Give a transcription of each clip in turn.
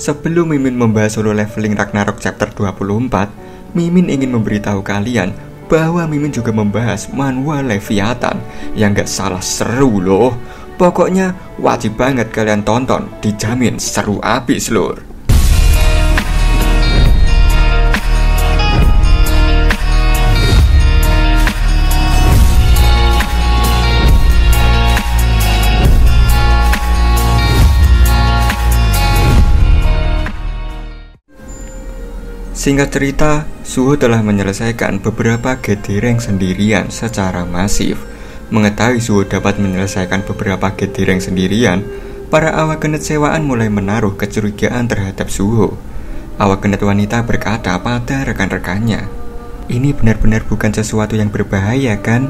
Sebelum Mimin membahas solo leveling Ragnarok chapter 24, Mimin ingin memberitahu kalian bahwa Mimin juga membahas manhwa Leviathan yang gak salah seru loh. Pokoknya wajib banget kalian tonton, dijamin seru abis lur. Singkat cerita, Suho telah menyelesaikan beberapa gate rank sendirian secara masif. Mengetahui Suho dapat menyelesaikan beberapa gate rank sendirian, para awak genet sewaan mulai menaruh kecurigaan terhadap Suho. Awak genet wanita berkata pada rekan-rekannya, "Ini benar-benar bukan sesuatu yang berbahaya kan?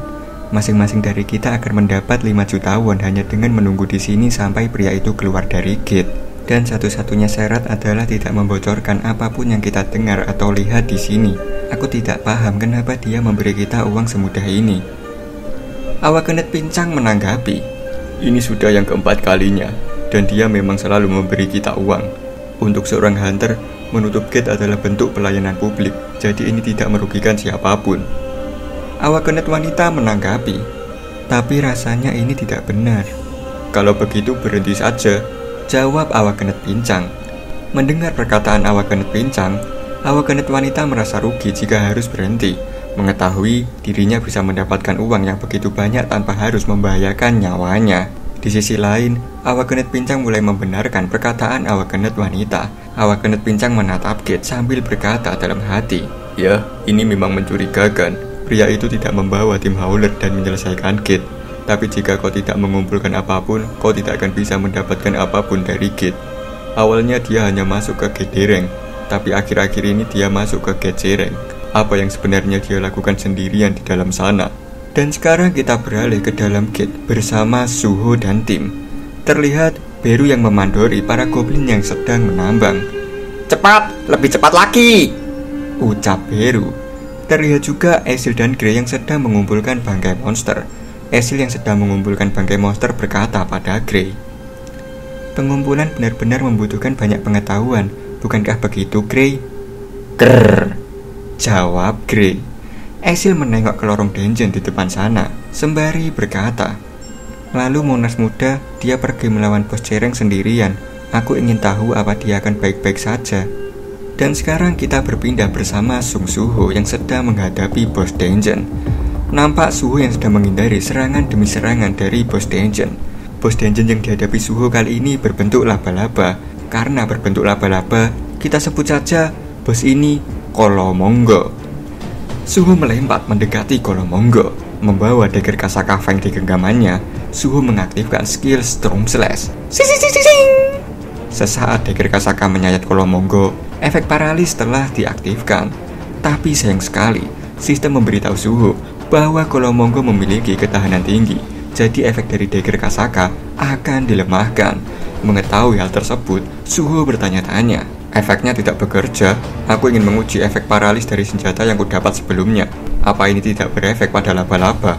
Masing-masing dari kita akan mendapat 5 juta won hanya dengan menunggu di sini sampai pria itu keluar dari gate. Dan satu-satunya syarat adalah tidak membocorkan apapun yang kita dengar atau lihat di sini. Aku tidak paham kenapa dia memberi kita uang semudah ini." Awak genet pincang menanggapi, "Ini sudah yang keempat kalinya, dan dia memang selalu memberi kita uang. Untuk seorang hunter, menutup gate adalah bentuk pelayanan publik, jadi ini tidak merugikan siapapun." Awak genet wanita menanggapi, "Tapi rasanya ini tidak benar." "Kalau begitu berhenti saja," jawab awak genet pincang. Mendengar perkataan awak genet pincang, awak genet wanita merasa rugi jika harus berhenti, mengetahui dirinya bisa mendapatkan uang yang begitu banyak tanpa harus membahayakan nyawanya. Di sisi lain, awak genet pincang mulai membenarkan perkataan awak genet wanita. Awak genet pincang menatap gate sambil berkata dalam hati, "Ya, ini memang mencurigakan. Pria itu tidak membawa tim hauler dan menyelesaikan gate. Tapi jika kau tidak mengumpulkan apapun, kau tidak akan bisa mendapatkan apapun dari gate. Awalnya dia hanya masuk ke gate D-rank, tapi akhir-akhir ini dia masuk ke gate C-rank. Apa yang sebenarnya dia lakukan sendirian di dalam sana?" Dan sekarang kita beralih ke dalam gate bersama Suho dan tim. Terlihat Beru yang memandori para goblin yang sedang menambang. "Cepat, lebih cepat lagi!" ucap Beru. Terlihat juga Esil dan Grey yang sedang mengumpulkan bangkai monster. Esil yang sedang mengumpulkan bangkai monster berkata pada Grey, "Pengumpulan benar-benar membutuhkan banyak pengetahuan, bukankah begitu, Grey?" "Grrr," jawab Grey. Esil menengok ke lorong dungeon di depan sana, sembari berkata, "Lalu Monas muda, dia pergi melawan bos cereng sendirian. Aku ingin tahu apa dia akan baik-baik saja." Dan sekarang kita berpindah bersama Sung Suho yang sedang menghadapi bos dungeon. Nampak Suho yang sedang menghindari serangan demi serangan dari bos dungeon. Bos dungeon yang dihadapi Suho kali ini berbentuk laba-laba. Karena berbentuk laba-laba, kita sebut saja bos ini Kolomonggo. Suho melompat mendekati Kolomonggo. Membawa dagger Kasaka Fang di genggamannya, Suho mengaktifkan skill Storm Slash. Sesaat dagger Kasaka menyayat Kolomonggo, efek paralis telah diaktifkan. Tapi sayang sekali, sistem memberitahu Suho bahwa Kolomonggo memiliki ketahanan tinggi, jadi efek dari dagger Kasaka akan dilemahkan. Mengetahui hal tersebut, Suho bertanya-tanya, "Efeknya tidak bekerja? Aku ingin menguji efek paralis dari senjata yang kudapat sebelumnya. Apa ini tidak berefek pada laba-laba?"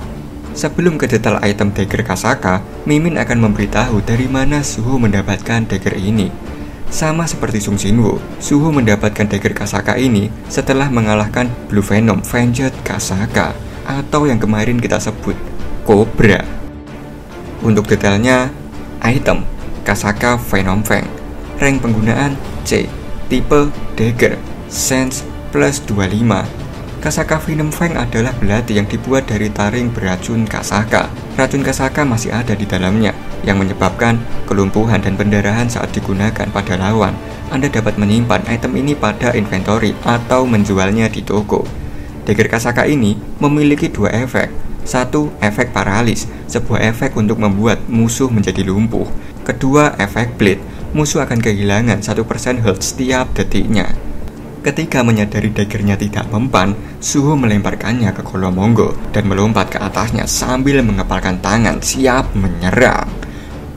Sebelum ke detail item dagger Kasaka, Mimin akan memberitahu dari mana Suho mendapatkan dagger ini. Sama seperti Sung Shinwo, Suho mendapatkan dagger Kasaka ini setelah mengalahkan Blue Venom Venged Kasaka, atau yang kemarin kita sebut Cobra. Untuk detailnya, item Kasaka Venom Fang, rank penggunaan C, tipe dagger, sense plus 25. Kasaka Venom Fang adalah belati yang dibuat dari taring beracun Kasaka. Racun Kasaka masih ada di dalamnya, yang menyebabkan kelumpuhan dan pendarahan saat digunakan pada lawan. Anda dapat menyimpan item ini pada inventory atau menjualnya di toko. Dagger Kasaka ini memiliki 2 efek. Satu, efek paralis, sebuah efek untuk membuat musuh menjadi lumpuh. Kedua, efek bleed, musuh akan kehilangan 1% health setiap detiknya. Ketika menyadari daggernya tidak mempan, Suho melemparkannya ke Kolomonggo dan melompat ke atasnya sambil mengepalkan tangan siap menyerang.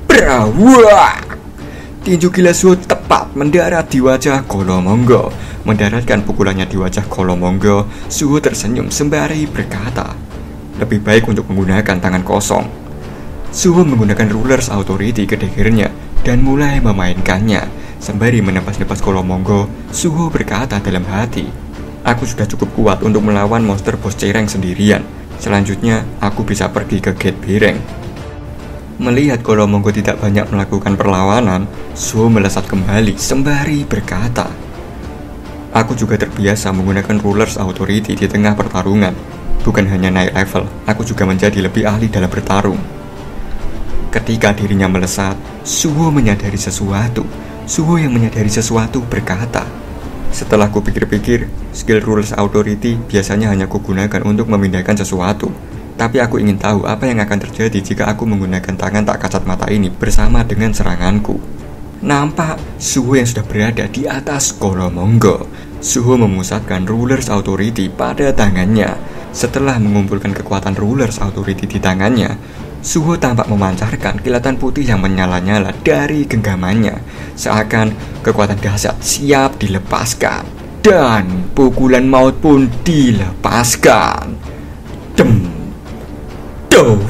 Brawa! Tinju gila Suho tepat mendarat di wajah Kolomonggo. Mendaratkan pukulannya di wajah Kolomonggo, Suho tersenyum sembari berkata, "Lebih baik untuk menggunakan tangan kosong." Suho menggunakan Ruler's Authority ke daggernya dan mulai memainkannya. Sembari menepas-nepas Kolomonggo, Suho berkata dalam hati, "Aku sudah cukup kuat untuk melawan monster bos cereng sendirian. Selanjutnya, aku bisa pergi ke gate Bireng." Melihat Kolomonggo tidak banyak melakukan perlawanan, Suho melesat kembali sembari berkata, "Aku juga terbiasa menggunakan Rulers Authority di tengah pertarungan. Bukan hanya naik level, aku juga menjadi lebih ahli dalam bertarung." Ketika dirinya melesat, Suho menyadari sesuatu. Suho yang menyadari sesuatu berkata, "Setelah kupikir-pikir, skill Rulers Authority biasanya hanya kugunakan untuk memindahkan sesuatu. Tapi aku ingin tahu apa yang akan terjadi jika aku menggunakan tangan tak kasat mata ini bersama dengan seranganku." Nampak Suho yang sudah berada di atas Kolomonggo. Suho memusatkan Rulers Authority pada tangannya. Setelah mengumpulkan kekuatan Rulers Authority di tangannya, Suho tampak memancarkan kilatan putih yang menyala-nyala dari genggamannya, seakan kekuatan dahsyat siap dilepaskan. Dan pukulan maut pun dilepaskan. Dem. Dawar!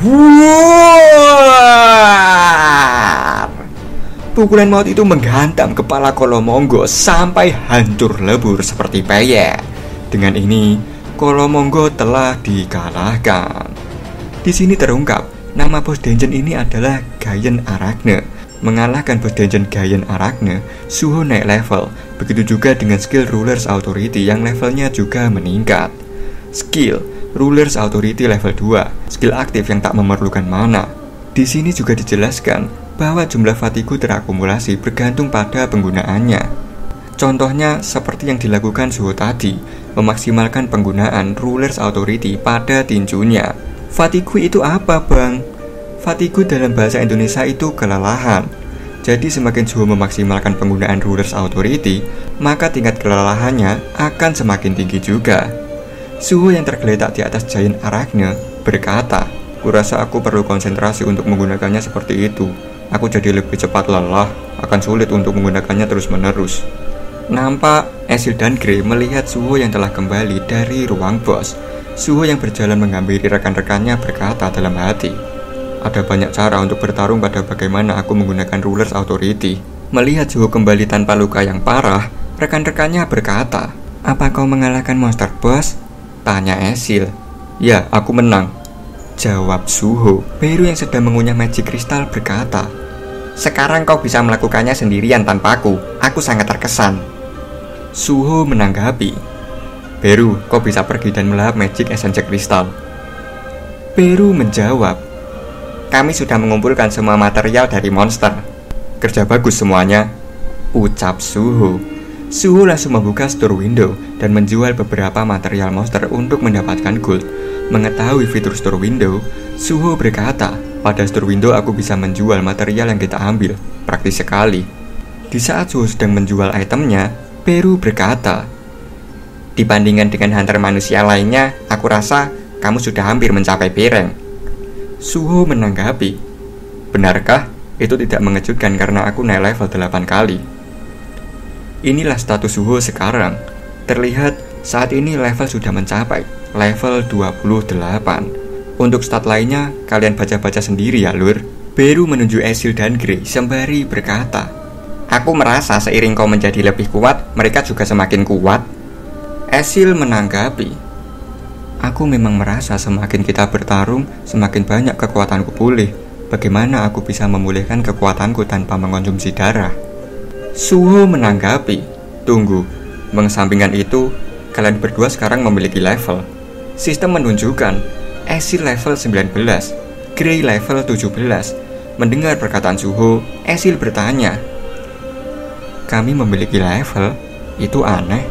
Pukulan maut itu menghantam kepala Kolomonggo sampai hancur lebur seperti peyek. Dengan ini, Kolomonggo telah dikalahkan. Di sini terungkap, nama bos dungeon ini adalah Giant Arachne. Mengalahkan bos dungeon Giant Arachne, Suho naik level. Begitu juga dengan skill Rulers Authority yang levelnya juga meningkat. Skill Rulers Authority level 2, skill aktif yang tak memerlukan mana. Di sini juga dijelaskan bahwa jumlah fatigu terakumulasi bergantung pada penggunaannya. Contohnya seperti yang dilakukan Suho tadi, memaksimalkan penggunaan Rulers Authority pada tinjunya. Fatigu itu apa, Bang? Fatigu dalam bahasa Indonesia itu kelelahan. Jadi semakin Suho memaksimalkan penggunaan Rulers Authority, maka tingkat kelelahannya akan semakin tinggi juga. Suho yang tergeletak di atas Giant Arachne berkata, "Kurasa aku perlu konsentrasi untuk menggunakannya seperti itu. Aku jadi lebih cepat lelah, akan sulit untuk menggunakannya terus-menerus." Nampak Esil dan Grey melihat Suho yang telah kembali dari ruang bos. Suho yang berjalan menghampiri rekan-rekannya berkata dalam hati, "Ada banyak cara untuk bertarung pada bagaimana aku menggunakan Rulers Authority." Melihat Suho kembali tanpa luka yang parah, rekan-rekannya berkata, "Apa kau mengalahkan monster boss?" Tanya Esil. "Ya, aku menang," jawab Suho. Beru yang sedang mengunyah magic crystal berkata, "Sekarang kau bisa melakukannya sendirian tanpaku. Aku sangat terkesan." Suho menanggapi, "Beru, kau bisa pergi dan melahap magic essence crystal." Beru menjawab, "Kami sudah mengumpulkan semua material dari monster." "Kerja bagus semuanya," ucap Suho. Suho langsung membuka store window dan menjual beberapa material monster untuk mendapatkan gold. Mengetahui fitur store window, Suho berkata, "Pada store window aku bisa menjual material yang kita ambil. Praktis sekali." Di saat Suho sedang menjual itemnya, Beru berkata, "Dibandingkan dengan hunter manusia lainnya, aku rasa kamu sudah hampir mencapai Bireng." Suho menanggapi, "Benarkah? Itu tidak mengejutkan karena aku naik level 8 kali." Inilah status Suho sekarang. Terlihat saat ini level sudah mencapai level 28. Untuk stat lainnya, kalian baca-baca sendiri ya, Lur. Beru menunjuk Esil dan Grey sembari berkata, "Aku merasa seiring kau menjadi lebih kuat, mereka juga semakin kuat." Esil menanggapi, "Aku memang merasa semakin kita bertarung, semakin banyak kekuatanku pulih. Bagaimana aku bisa memulihkan kekuatanku tanpa mengonsumsi darah?" Suho menanggapi, "Tunggu, mengesampingkan itu, kalian berdua sekarang memiliki level. Sistem menunjukkan Esil level 19, Grey level 17. Mendengar perkataan Suho, Esil bertanya, "Kami memiliki level? Itu aneh.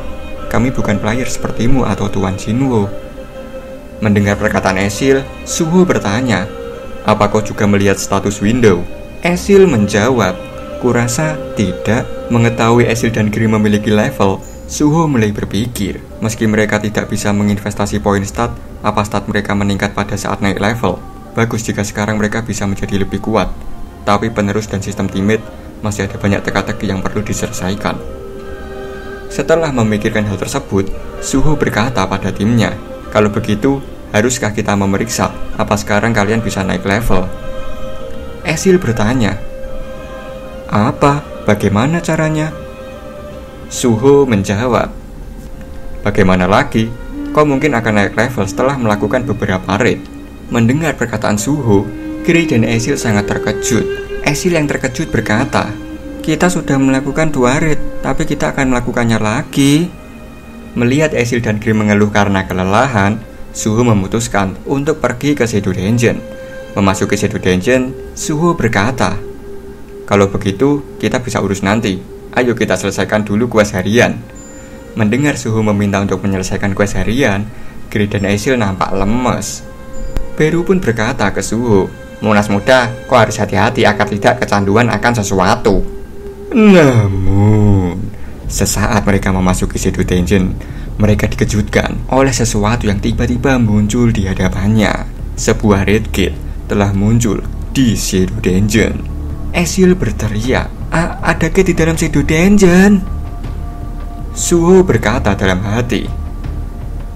Kami bukan player sepertimu atau Tuan Jinwo." Mendengar perkataan Esil, Suho bertanya, "Apa kau juga melihat status window?" Esil menjawab, "Kurasa tidak." Mengetahui Esil dan Grey memiliki level, Suho mulai berpikir, meski mereka tidak bisa menginvestasi poin stat, apa stat mereka meningkat pada saat naik level. Bagus jika sekarang mereka bisa menjadi lebih kuat. Tapi penerus dan sistem teammate masih ada banyak teka-teki yang perlu diselesaikan. Setelah memikirkan hal tersebut, Suho berkata pada timnya, "Kalau begitu, haruskah kita memeriksa apa sekarang kalian bisa naik level?" Esil bertanya, "Apa? Bagaimana caranya?" Suho menjawab, "Bagaimana lagi? Kau mungkin akan naik level setelah melakukan beberapa raid." Mendengar perkataan Suho, Grey dan Esil sangat terkejut. Esil yang terkejut berkata, "Kita sudah melakukan 2 raid, tapi kita akan melakukannya lagi." Melihat Esil dan Grey mengeluh karena kelelahan, Suho memutuskan untuk pergi ke Shadow Dungeon. Memasuki Shadow Dungeon, Suho berkata, "Kalau begitu, kita bisa urus nanti. Ayo kita selesaikan dulu quest harian." Mendengar Suho meminta untuk menyelesaikan quest harian, Grey dan Esil nampak lemes. Beru pun berkata ke Suho, "Munas muda, kau harus hati-hati agar tidak kecanduan akan sesuatu." Namun, sesaat mereka memasuki Shadow Dungeon, mereka dikejutkan oleh sesuatu yang tiba-tiba muncul di hadapannya. Sebuah red gate telah muncul di Shadow Dungeon. Esil berteriak, "Ada gate di dalam Shadow Dungeon." Suho berkata dalam hati,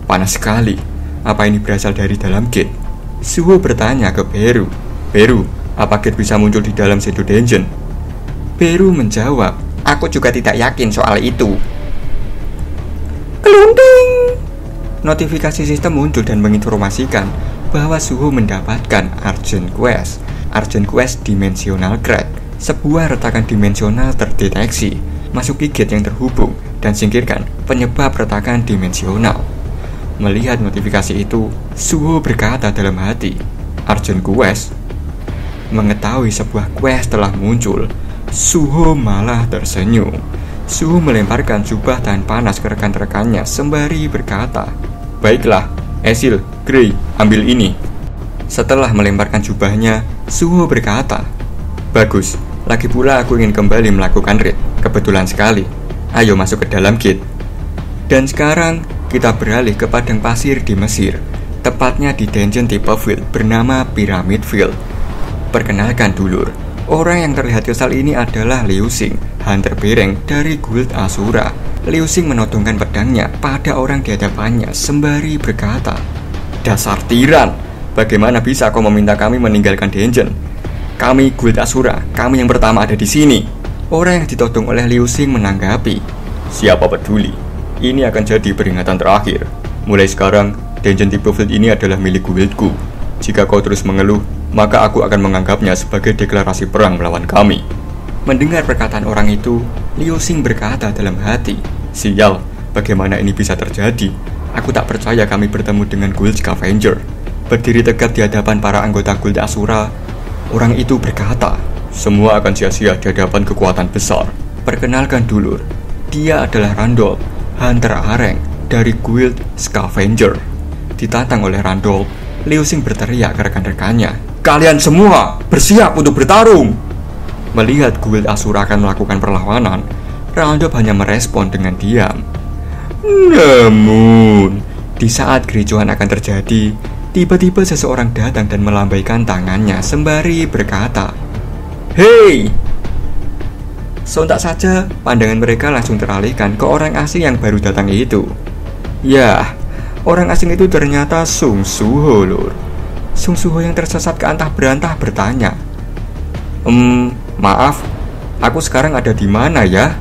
"Panas sekali, apa ini berasal dari dalam gate?" Suho bertanya ke Beru, "Beru, apa gate bisa muncul di dalam Shadow Dungeon?" Beru menjawab, "Aku juga tidak yakin soal itu." Kelunding! Notifikasi sistem muncul dan menginformasikan bahwa Suho mendapatkan Urgent Quest. Urgent Quest Dimensional Crack. Sebuah retakan dimensional terdeteksi. Masuki gate yang terhubung dan singkirkan penyebab retakan dimensional. Melihat notifikasi itu, Suho berkata dalam hati, "Urgent Quest?" Mengetahui sebuah quest telah muncul, Suho malah tersenyum. Suho melemparkan jubah tahan panas ke rekan-rekannya sembari berkata, "Baiklah, Esil, Grey, ambil ini." Setelah melemparkan jubahnya, Suho berkata, "Bagus, lagi pula aku ingin kembali melakukan raid. Kebetulan sekali. Ayo masuk ke dalam gate." Dan sekarang kita beralih ke padang pasir di Mesir, tepatnya di dungeon tipe field bernama Pyramid Field. Perkenalkan dulur, orang yang terlihat kesal ini adalah Liu Xing, hunter bereng dari Guild Asura. Liu Xing menodongkan pedangnya pada orang di hadapannya sembari berkata, "Dasar tiran, bagaimana bisa kau meminta kami meninggalkan dungeon? Kami Guild Asura, kami yang pertama ada di sini." Orang yang ditodong oleh Liu Xing menanggapi, "Siapa peduli? Ini akan jadi peringatan terakhir. Mulai sekarang, dungeon tipe field ini adalah milik guildku. Jika kau terus mengeluh, maka aku akan menganggapnya sebagai deklarasi perang melawan kami." Mendengar perkataan orang itu, Liu Xing berkata dalam hati, "Sial, bagaimana ini bisa terjadi? Aku tak percaya kami bertemu dengan Guild Scavenger." Berdiri tegak di hadapan para anggota Guild Asura, orang itu berkata, "Semua akan sia-sia di hadapan kekuatan besar. Perkenalkan dulur, dia adalah Randolph, hunter areng dari Guild Scavenger." Ditantang oleh Randolph, Liu Xing berteriak ke rekan-rekannya, "Kalian semua bersiap untuk bertarung!" Melihat Guild Asura akan melakukan perlawanan, Randolph hanya merespon dengan diam. Namun, di saat kericuhan akan terjadi, tiba-tiba seseorang datang dan melambaikan tangannya sembari berkata, "Hei!" Sontak saja, pandangan mereka langsung teralihkan ke orang asing yang baru datang itu. Yah, orang asing itu ternyata Sung Suho, lur. Sung Suho yang tersesat ke antah berantah bertanya, Maaf, aku sekarang ada di mana ya?"